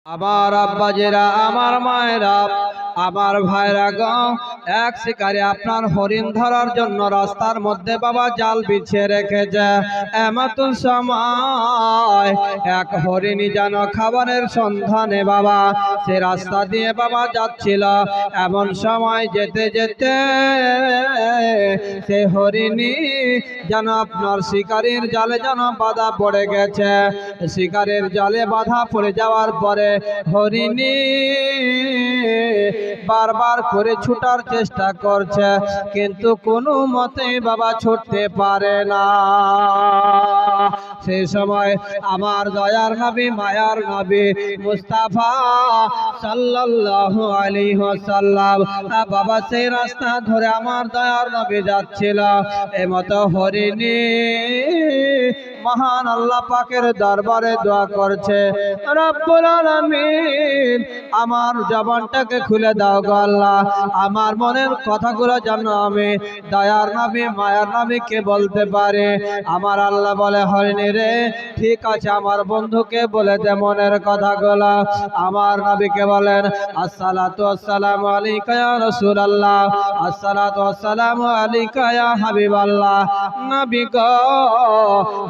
আমার আব্বাজেরা, আমার মায়েরা, আমার ভাইরা গো, এক শিকারী আপনার হরিণ ধরার জন্য রাস্তার মধ্যে বাবা জাল বিছিয়ে রেখেছে। এমত সময় এক হরিণী যেন খাবারের সন্ধানে বাবা সে রাস্তা দিয়ে বাবা যাচ্ছিল। এমন সময় যেতে যেতে সে হরিণী যেন আপনার শিকারীর জালে যেন বাধা পড়ে গেছে। শিকারের জালে বাধা পড়ে যাওয়ার পরে হরিণী বারবার করে ছুটার চেষ্টা করছে, কিন্তু কোনো মতে বাবা ছুটতে পারে না। সেই সময় আমার দয়ার নবী, মায়ার নবী মুস্তাফা সাল্লাল্লাহু আলাইহি ওয়াসাল্লাম বাবা সেই রাস্তা ধরে আমার দয়ার নবী যাচ্ছিল। এমত হরিণী মহান আল্লাহ পাকের দরবারে দোয়া করছে, রব্বুল আলামিন আমার জবানটাকে খুলে দাও গো আল্লাহ, আমার মনের কথাগুলো যেন আমি দয়ার নবী, মায়ার নবীকে বলতে পারে। আমার আল্লাহ বলে, হরিণী রে ঠিক আছে, আমার বন্ধুকে বলে দে মনের কথাগুলো। আমার নবীকে বলেন, আসসালাতু আসসালামু আলাইকা ইয়া রাসূলুল্লাহ, আসসালাতু আসসালামু আলাইকা ইয়া হাবিবাল্লাহ। নবী গো,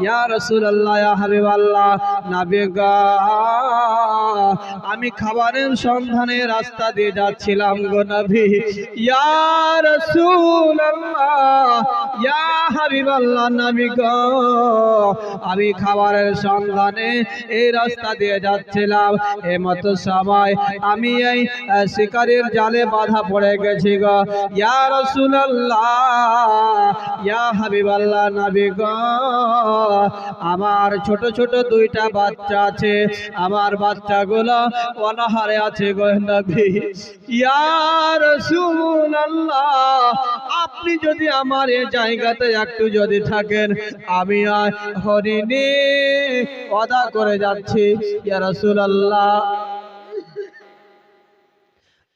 ইয়া রাসূলুল্লাহ, ইয়া হাবিবাল্লাহ, নবী গো আমি খাবারের সন্ধানে রাস্তা দিয়ে যাচ্ছিলাম গো নবী। ইয়া রাসূলুল্লাহ, ইয়া হাবিবাল্লাহ, নবী গো আমি খাবারের সন্ধানে এই রাস্তা দিয়ে যাচ্ছিলাম। এমত সময় আমি এই শিকারীর জালে বাধা পড়ে গেছি গো। ইয়া রাসূলুল্লাহ, ইয়া হাবিবাল্লাহ, নবী গো আমার ছোট ছোট দুইটা বাচ্চা আছে, আমার বাচ্চাগুলো অনাহারে আছে গো নবী। ইয়া রাসূলুল্লাহ, আপনি যদি আমার এই জায়গাতে একটু যদি থাকেন, আমি হরিণী ওয়াদা করে যাচ্ছি। ইয়া রাসূলুল্লাহ,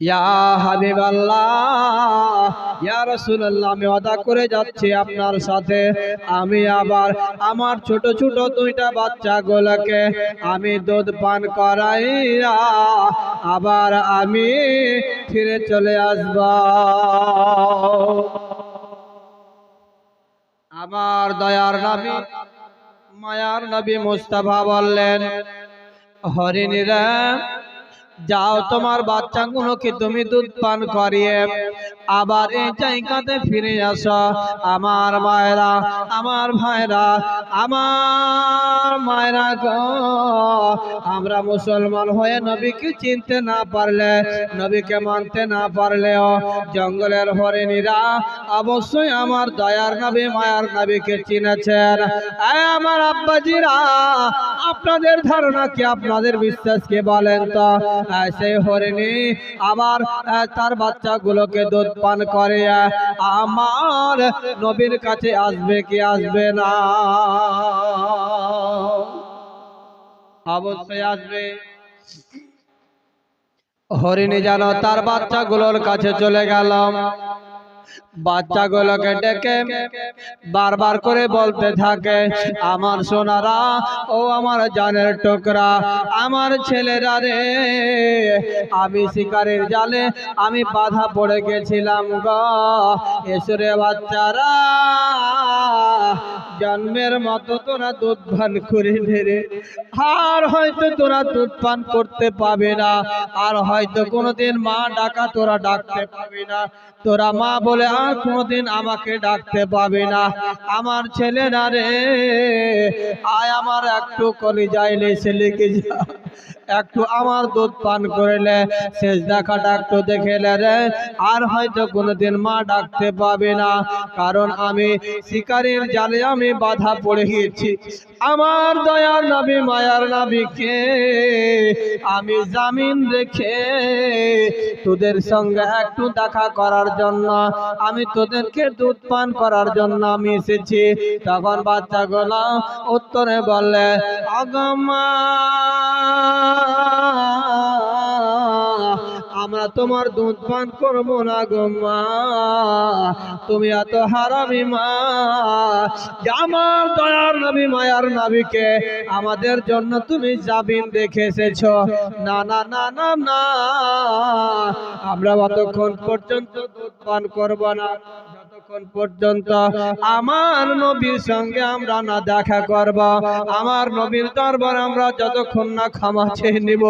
ইয়া হাবিবাল্লাহ, ইয়া রাসূলুল্লাহ, আমি ওয়াদা করে যাচ্ছি আপনার সাথে, আমি আবার আমার ছোট ছোট দুইটা বাচ্চাগুলোকে আমি দুধ পান করাইয়া আবার আমি ফিরে চলে আসব। আমার দয়ার নবী, মায়ার নবী মুস্তাফা বললেন, হরিণীরা যাও, তোমার বাচ্চাগুলোকে তুমি দুধ পান করিয়ে আবার এই জায়গাতে ফিরে আসো। আমার মায়েরা, আমার ভাইরা, আমার মায়েরা গো, আমরা মুসলমান হয়ে নবীকে চিনতে না পারলে, নবীকে মানতে না পারলেও জঙ্গলের হরিণীরা অবশ্যই আমার দয়ার নবী, মায়ার নবীকে চিনেছেন। আমার আব্বাজিরা, আপনাদের ধারণা কি, আপনাদের বিশ্বাস কি বলেন তো? সেই হরিণী আবার তার বাচ্চাগুলোকে দুধ পান করে আমার নবীর কাছে আসবে কি আসবে না? অবশ্যই আসবে। হরিণী যেন তার বাচ্চাগুলোর কাছে চলে গেল, বাচ্চাগুলোকে ডেকে বারবার করে বলতে থাকে, আমার সোনারা, ও আমার জানের টুকরা, আমার ছেলেরা রে, আমি শিকারের জালে আমি বাধা পড়ে গেছিলাম গো। এসরে বাচ্চারা, জন্মের মতো তোরা দুধ পান করে রে, আর হয়তো তোরা দুধ পান করতে পাবে না, আর হয়তো কোনোদিন মা ডাকা তোরা ডাকতে পাবে না, তোরা মা বলে আর কোনোদিন আমাকে ডাকতে পাবে না। আমার ছেলেরা রে, আয় আমার একটু কলিজায় এসে লেগে যা, একটু আমার দুধ পান করলে, শেষ দেখাটা একটু দেখেলে রে, আর হয়তো কোনোদিন মা ডাকতে পাবে না, কারণ আমি শিকারের জালে আমি বাধা পড়ে গিয়েছি। আমার দয়ার নবী, মায়ার নবীকে আমি জামিন রেখে তোদের সঙ্গে একটু দেখা করার জন্য, আমি তোদেরকে দুধ পান করার জন্য আমি এসেছি। তখন বাচ্চাগুলো উত্তরে বললে, আগমা আমরা আমরা তোমার দুধ পান করবো না গো মা, তুমি এত হারামি মা। আমার দয়ার নবী মায়ার নবীকে আমাদের জন্য তুমি জামিন রেখে এসেছো। না না না না না, আমরা অতক্ষণ পর্যন্ত দুধ পান করব না যতক্ষণ পর্যন্ত আমার নবীর সঙ্গে আমরা না দেখা করব, আমার নবীর দরবারে আমরা যতক্ষণ না ক্ষমা চেয়ে নিব,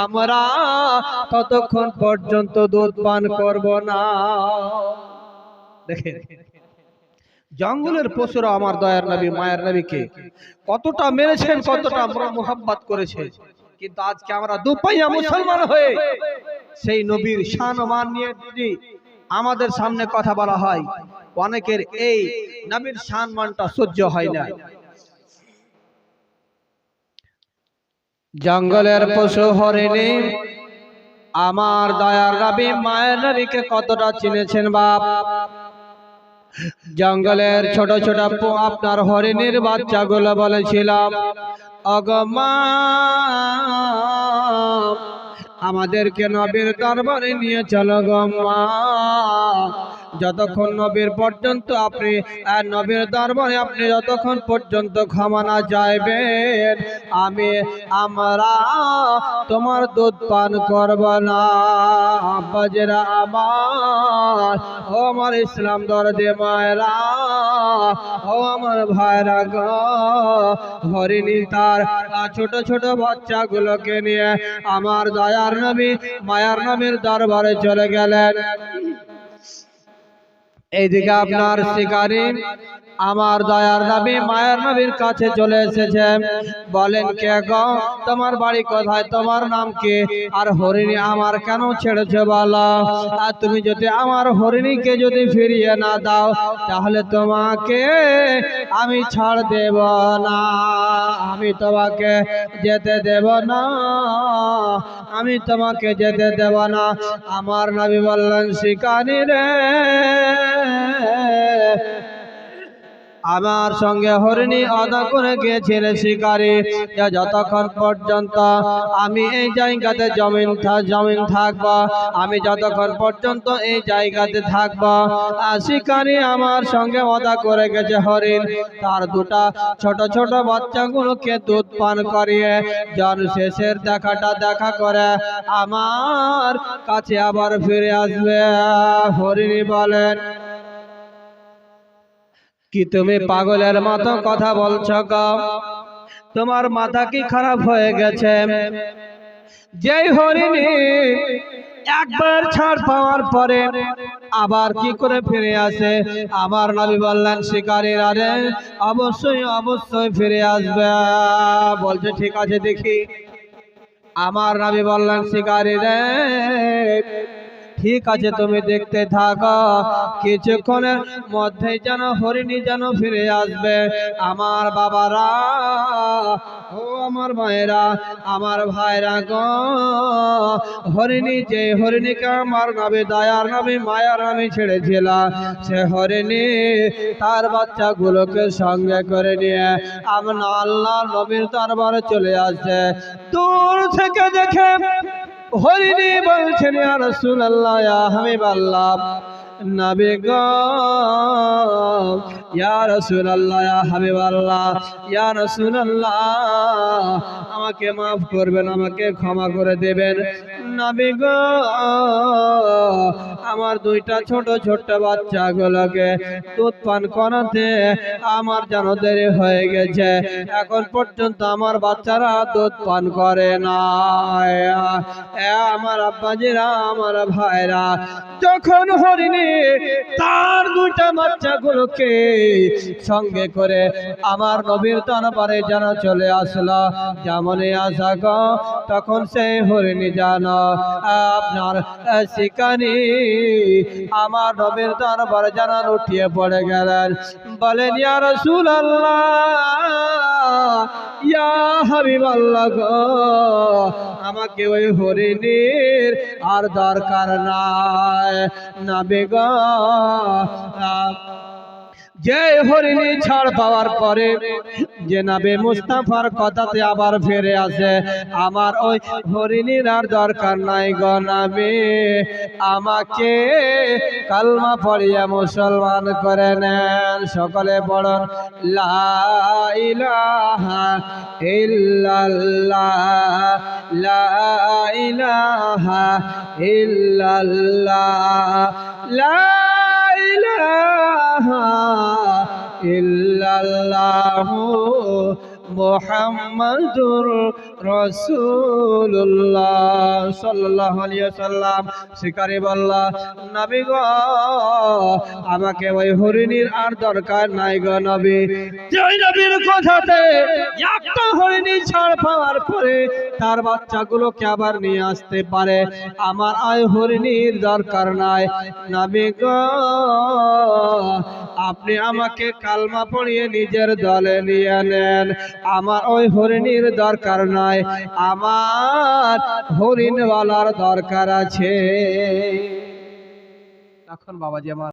আমরা ততক্ষণ পর্যন্ত দুধ পান করব না। দেখেন জঙ্গলের পশুরা আমার দয়ার নবী মায়ের নবীকে কতটা মেরেছেন, কতটা আমরা মোহাব্বত করেছে, কিন্তু আজকে আমরা দুপাইয়া মুসলমান হয়ে সেই নবীর শান ও মান নিয়ে যদি আমাদের সামনে কথা বলা হয়, অনেকের এই নবীর শান মানটা সহ্য হয় না। জঙ্গলের পশু হরিণী আমার দয়ার নবী মায়ের নবীকে কতটা চিনেছেন বাপ। জঙ্গলের ছোট ছোট আপনার হরিণীর বাচ্চাগুলো বলেছিলাম, অগমা আমাদেরকে নবীর দরবারে নিয়ে চলো গো মা। যতক্ষণ নবীর পর্যন্ত আপনি নবীর দরবারে আপনি যতক্ষণ পর্যন্ত ক্ষমা না চাইবেন, আমরা তোমার দুধ পান করব না। বাজেরা আমার, ও আমার ইসলাম দরদে মায়েরা, ও আমার ভাইরা গো, হরিণী তার ছোট ছোট বাচ্চাগুলোকে নিয়ে আমার দয়ার নবী মায়ার নবীর দরবারে চলে গেলেন। এইদিকে আপনার শিকারী আমার দয়ার নবী মায়ের নবীর কাছে চলে এসেছে। বলেন, কে গো, তোমার বাড়ি কোথায়, তোমার নাম কি, আর হরিণী আমার কেন ছেড়েছে বলো। আর তুমি যদি আমার হরিণীকে যদি ফিরিয়ে না দাও, তাহলে তোমাকে আমি ছাড় দেব না, আমি তোমাকে যেতে দেব না, আমি তোমাকে যেতে দেব না। আমার নবী বললেন, শিকারী রে, আমার সঙ্গে হরিণী আদা করে গিয়েছিল শিকারী, যতক্ষণ পর্যন্ত আমি এই জায়গাতে জমিন থাকবো, আমি যতক্ষণ পর্যন্ত এই জায়গাতে থাকবো, শিকারী আমার সঙ্গে আদা করে গেছে হরিণ, তার দুটা ছোট ছোট বাচ্চাগুলোকে দুধ পান করিয়ে জন শেষের দেখা করে আমার কাছে আবার ফিরে আসবে। হরিণী বলেন, কি তুমি পাগলের মতো কথা বলছো গো, তোমার মাথা কি খারাপ হয়ে গেছে? যেই হরিণী একবার ছাড় পাওয়ার পরে আবার কি করে ফিরে আসে? আমার নবী বললেন, শিকারীরা রে, অবশ্যই অবশ্যই ফিরে আসবে। বলছে, ঠিক আছে দেখি। আমার নবী বললেন, শিকারী রে, ঠিক আছে তুমি দেখতে থাকো, কিছুক্ষণের মধ্যেই যেন হরিণী যেন ফিরে আসবে। আমার বাবারা, ও আমার মায়েরা, আমার ভাইরা গো, হরিণী যে হরিণীকে আমার নবী দয়ার নবী মায়ার নবী ছেড়েছিল, সে হরিণী তার বাচ্চাগুলোকে সঙ্গে করে নিয়ে আমরা আল্লাহর নবীর দরবারে চলে আসছে। দূর থেকে দেখে হরিণী বলছেন, ইয়া রাসূলুল্লাহ, ইয়া হাবিবাল্লাহ, নবী গো, ইয়া রাসূলুল্লাহ, ইয়া হাবিবাল্লাহ, ইয়া রাসূলুল্লাহ, আমাকে মাফ করবেন, আমাকে ক্ষমা করে দেবেন। নবী গো, আমার দুইটা ছোট ছোট বাচ্চাগুলোকে দুধ পান করাতে আমার যেন দেরি হয়ে গেছে, এখন পর্যন্ত আমার বাচ্চারা দুধ পান করে না। আমার আব্বাজিরা, আমার ভাইরা, যখন হরিণী তার দুইটা বাচ্চাগুলোকে সঙ্গে করে আমার নবীর দরবারে যেন চলে আসলো, যেমন আসা গো, তখন সেই হরিণী জানো আপনার শিকারী আমার নবীর দরবারে যেন উঠিয়ে পড়ে গেলেন। বলেন, ইয়া রাসূলুল্লাহ, ইয়া হাবিবাল্লাহ গো, আমাকে ওই হরিণীর আর দরকার নাই। নবী গো, যে হরিণী ছাড় পাওয়ার পরে জনাবে মুস্তাফার কথাতে আবার ফিরে আসে, আমার ওই হরিণীর আর দরকার নাই গো নবী, আমাকে কালমা পড়িয়া মুসলমান করে নেন। সকলে পড়ুন লা ইলাহা ইল্লাল্লাহ, লা ইলাহা ইল্লাল্লাহ, লা ইলাহা ইল্লাল্লাহু মুহাম্মাদুর রাসূলুল্লাহ সাল্লাল্লাহু আলাইহি ওয়াসাল্লাম। শিকারী বলল, নবী গো, আমাকে ওই হরিণীর আর দরকার নাই গো নবী। ওই নবীর কথাতে একটা হরিণী ছাড় পাওয়ার পরে তার বাচ্চাগুলোকে আবার নিয়ে আসতে পারে, আমার ওই হরিণীর দরকার নাই। নবী গো, আপনি আমাকে কালমা পড়িয়ে নিজের দলে নিয়ে নেন, আমার ওই হরিণীর দরকার নাই, আমার হরিণওয়ালার দরকার আছে। তখন বাবাজি আমার